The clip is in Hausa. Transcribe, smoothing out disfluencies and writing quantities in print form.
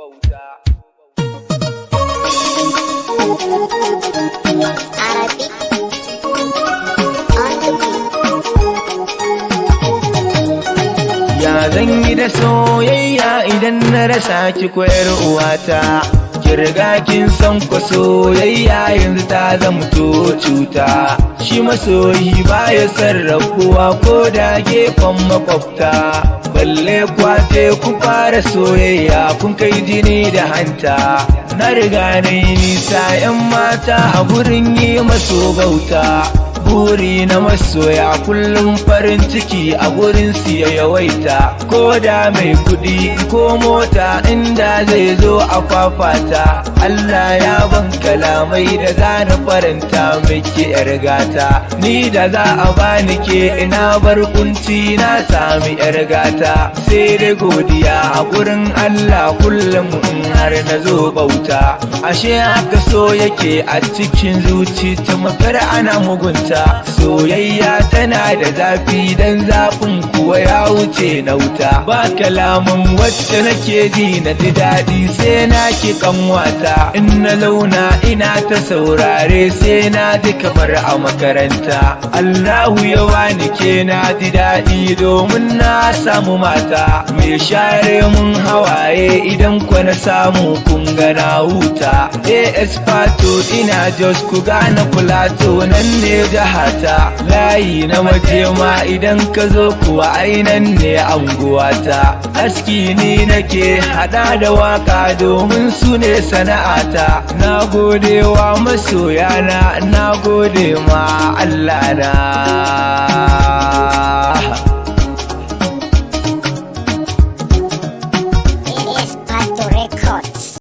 bauta. Arabic on the beat. Ya zan yi da soyayya idan na rasa ki koyar uwata. Ki riga kin san ko soyayya yanzu ta zamto cuta. Shi masoyi baya sarrafuwa ko da gefen makwabta. Balle kwace ku fara soyayya kun kai jini da hanta. Na riga na yi nisa 'yan mata a gurin yi maso bauta. Buri na masoya kullum farin ciki a gurin siya yawaita. Ko da mai kudi ko mota inda zai zo a fafata. Allah ya ban kalamai da za na faranta miki 'yar gata. Ni da za a bani ke ina bar kunci na sami 'yar gata. Sai dai godiya a gurin Allah kullum in har na zo bauta. Ashe haka so yake a cikin zuci ta makar ana mugunta. Soyayya tana da zafi dan zafin kuwa ya wuce na wuta. Ba kalaman wacce nake ji na ji daɗi sai na ki kanwata. In na launa ina ta saurare sai na ji kamar a makaranta. Allahu ya wani ke na ji daɗi domin na samu mata mai share mun hawaye idan kwa na samu kun ga na huta. AS Fato ina Jos ku gane Plato nan ne jahata. Layi na majema idan ka zo kuwa ainan ne anguwata. Aski ni nake hada da waka domin su ne sana'ata. Na gode wa masoyana, na gode ma Allah na.